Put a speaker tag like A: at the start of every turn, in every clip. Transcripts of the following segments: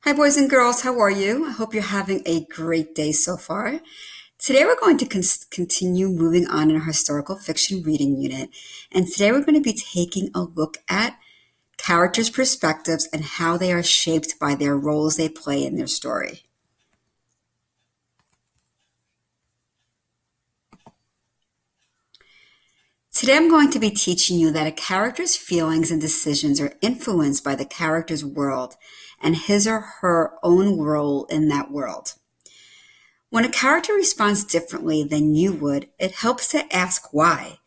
A: Hi, boys and girls. How are you? I hope you're having a great day so far. Today, we're going to continue moving on in our historical fiction reading unit. And today, we're going to be taking a look at characters' perspectives and how they are shaped by their roles they play in their story. Today, I'm going to be teaching you that a character's feelings and decisions are influenced by the character's world and his or her own role in that world. When a character responds differently than you would, it helps to ask why.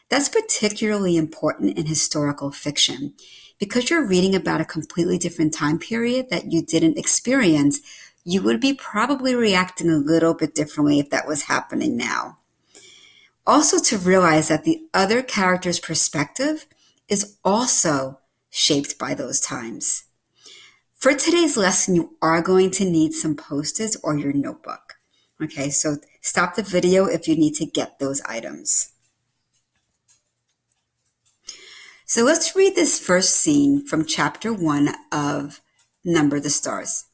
A: That's particularly important in historical fiction because you're reading about a completely different time period that you didn't experience. You would be probably reacting a little bit differently if that was happening now. Also, to realize that the other character's perspective is also shaped by those times. For today's lesson, you are going to need some Post-its or your notebook. Okay, so stop the video if you need to get those items. So let's read this first scene from chapter 1 of Number the Stars.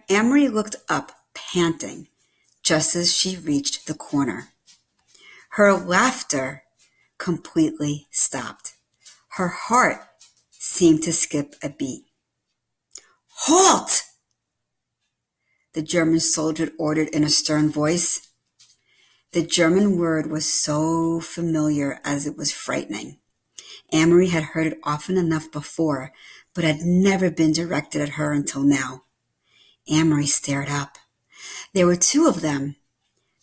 A: Amory looked up, panting, just as she reached the corner. Her laughter completely stopped. Her heart seemed to skip a beat. "Halt!" the German soldier ordered in a stern voice. The German word was so familiar as it was frightening. Amory had heard it often enough before, but had never been directed at her until now. Amory stared up. There were two of them.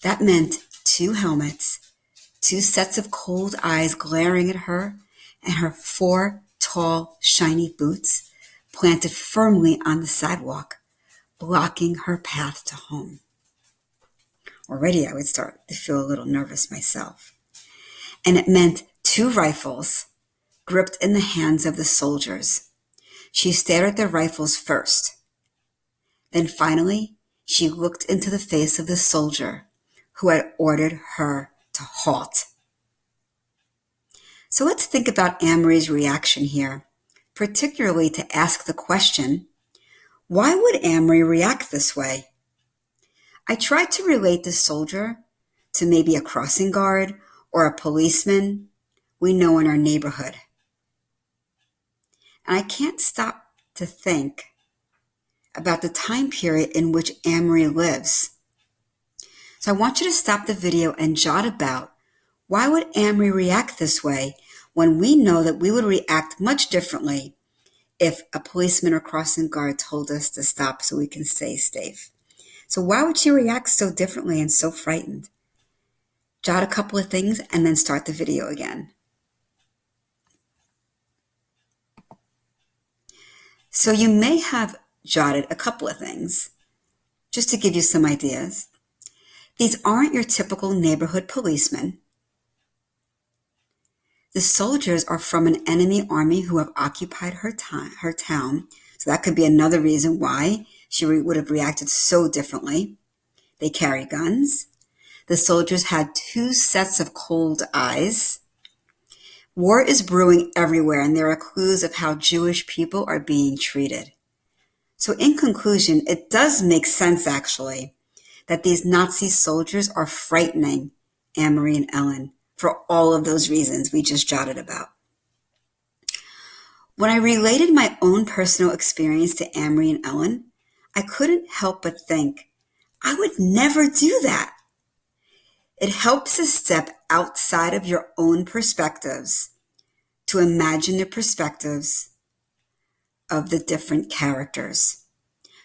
A: That meant two helmets, two sets of cold eyes glaring at her, and her four tall, shiny boots planted firmly on the sidewalk, blocking her path to home. Already I would start to feel a little nervous myself. And it meant two rifles gripped in the hands of the soldiers. She stared at the rifles first. Then finally, she looked into the face of the soldier who had ordered her to halt. So let's think about Amory's reaction here, particularly to ask the question, why would Amory react this way? I tried to relate the soldier to maybe a crossing guard or a policeman we know in our neighborhood. And I can't stop to think about the time period in which Amory lives. So I want you to stop the video and jot about why would Amory react this way when we know that we would react much differently if a policeman or crossing guard told us to stop so we can stay safe. So why would she react so differently and so frightened? Jot a couple of things and then start the video again. So you may have jotted a couple of things, just to give you some ideas. These aren't your typical neighborhood policemen. The soldiers are from an enemy army who have occupied her town, so that could be another reason why she would have reacted so differently. They carry guns. The soldiers had two sets of cold eyes. War is brewing everywhere, and there are clues of how Jewish people are being treated. So in conclusion, it does make sense, actually, that these Nazi soldiers are frightening Amory and Ellen for all of those reasons we just jotted about. When I related my own personal experience to Amory and Ellen, I couldn't help but think, I would never do that. It helps to step outside of your own perspectives to imagine the perspectives of the different characters.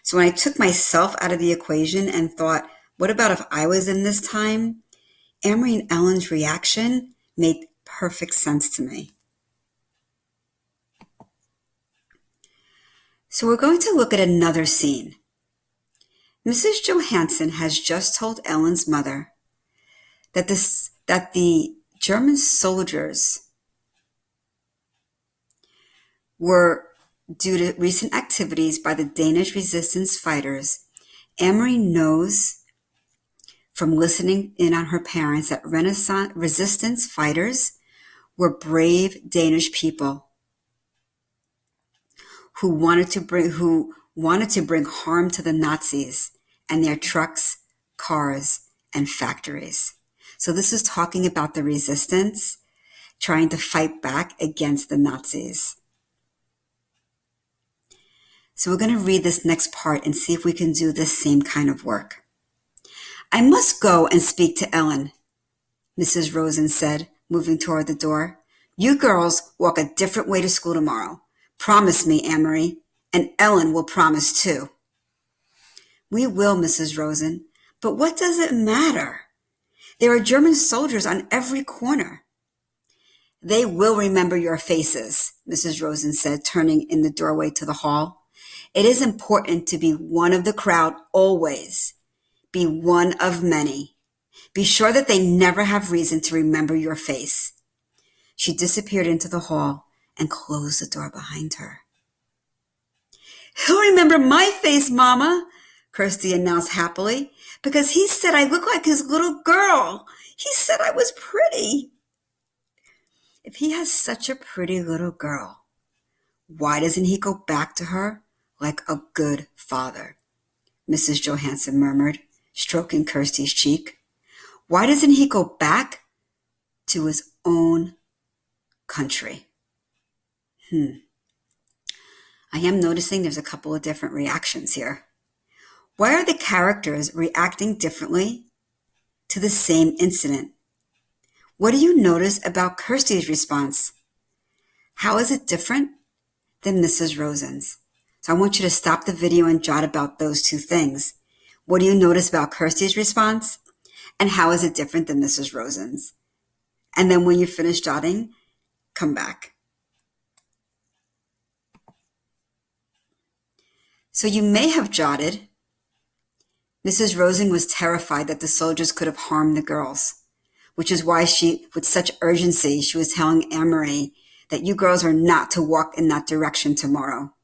A: So when I took myself out of the equation and thought, what about if I was in this time? Amory and Ellen's reaction made perfect sense to me. So we're going to look at another scene. Mrs. Johansson has just told Ellen's mother that the German soldiers were due to recent activities by the Danish resistance fighters. Amory knows from listening in on her parents that Renaissance resistance fighters were brave Danish people who wanted to bring harm to the Nazis and their trucks, cars, and factories. So this is talking about the resistance trying to fight back against the Nazis. So we're going to read this next part and see if we can do this same kind of work. I must go and speak to Ellen, Mrs. Rosen said, moving toward the door. You girls walk a different way to school tomorrow. Promise me, Anne-Marie, and Ellen will promise too. We will, Mrs. Rosen, but what does it matter? There are German soldiers on every corner. They will remember your faces, Mrs. Rosen said, turning in the doorway to the hall. It is important to be one of the crowd always. Be one of many. Be sure that they never have reason to remember your face. She disappeared into the hall and closed the door behind her. He'll remember my face, Mama, Kirsty announced happily, because he said I look like his little girl. He said I was pretty. If he has such a pretty little girl, why doesn't he go back to her like a good father? Mrs. Johansson murmured, stroking Kirsty's cheek. Why doesn't he go back to his own country? I am noticing there's a couple of different reactions here. Why are the characters reacting differently to the same incident? What do you notice about Kirsty's response? How is it different than Mrs. Rosen's? So I want you to stop the video and jot about those two things. What do you notice about Kirsty's response? And how is it different than Mrs. Rosen's? And then when you finish jotting, come back. So you may have jotted, Mrs. Rosen was terrified that the soldiers could have harmed the girls, which is why she, with such urgency, she was telling Anne-Marie that you girls are not to walk in that direction tomorrow.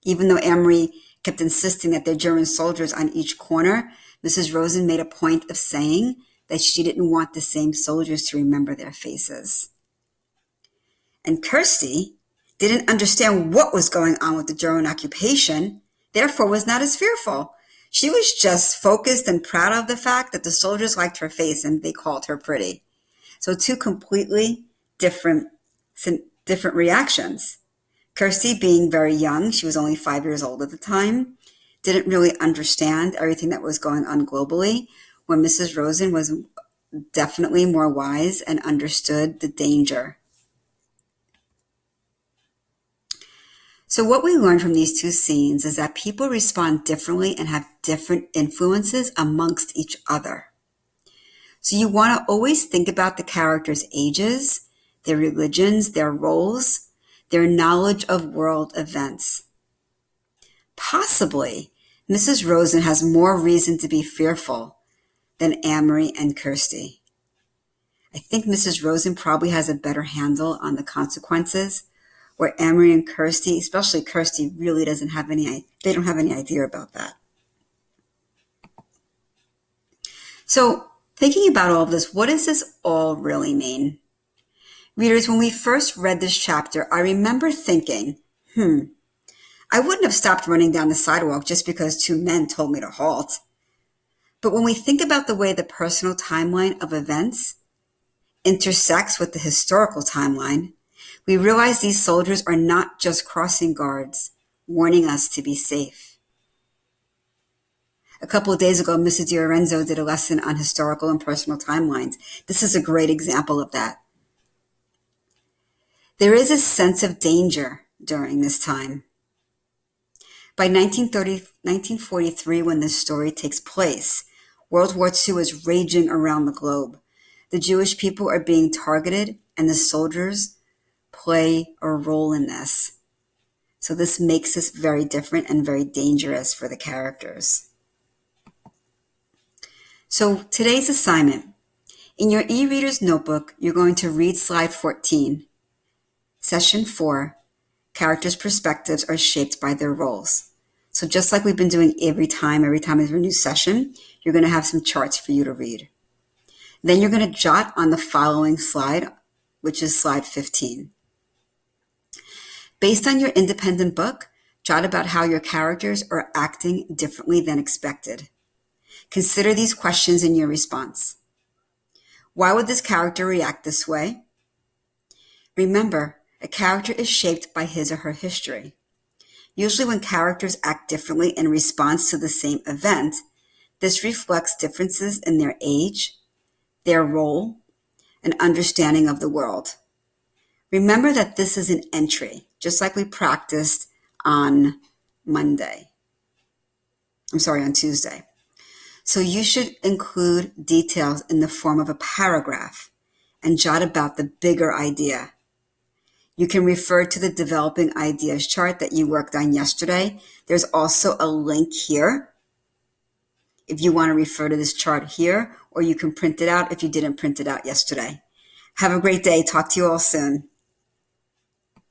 A: Even though Anne-Marie kept insisting that there are German soldiers on each corner, Mrs. Rosen made a point of saying that she didn't want the same soldiers to remember their faces. And Kirsty didn't understand what was going on with the German occupation, therefore was not as fearful. She was just focused and proud of the fact that the soldiers liked her face and they called her pretty. So two completely different reactions. Kirsty, being very young, she was only 5 years old at the time, didn't really understand everything that was going on globally, when Mrs. Rosen was definitely more wise and understood the danger. So what we learn from these two scenes is that people respond differently and have different influences amongst each other. So you want to always think about the characters' ages, their religions, their roles, their knowledge of world events. Possibly, Mrs. Rosen has more reason to be fearful than Anne-Marie and Kirsty. I think Mrs. Rosen probably has a better handle on the consequences, where Anne-Marie and Kirsty, especially Kirsty, really they don't have any idea about that. So thinking about all of this, what does this all really mean? Readers, when we first read this chapter, I remember thinking, I wouldn't have stopped running down the sidewalk just because two men told me to halt. But when we think about the way the personal timeline of events intersects with the historical timeline, we realize these soldiers are not just crossing guards, warning us to be safe. A couple of days ago, Mrs. DiLorenzo did a lesson on historical and personal timelines. This is a great example of that. There is a sense of danger during this time. By 1943, when this story takes place, World War II is raging around the globe. The Jewish people are being targeted, and the soldiers play a role in this. So this makes this very different and very dangerous for the characters. So today's assignment. In your e-reader's notebook, you're going to read slide 14. Session 4, characters' perspectives are shaped by their roles. So just like we've been doing every time there's a new session, you're going to have some charts for you to read. Then you're going to jot on the following slide, which is slide 15. Based on your independent book, Jot about how your characters are acting differently than expected. Consider these questions in your response. Why would this character react this way? Remember, a character is shaped by his or her history. Usually when characters act differently in response to the same event, this reflects differences in their age, their role, and understanding of the world. Remember that this is an entry, just like we practiced on on Tuesday. So you should include details in the form of a paragraph and jot about the bigger idea. You can refer to the developing ideas chart that you worked on yesterday. There's also a link here if you want to refer to this chart here, or you can print it out if you didn't print it out yesterday. Have a great day. Talk to you all soon.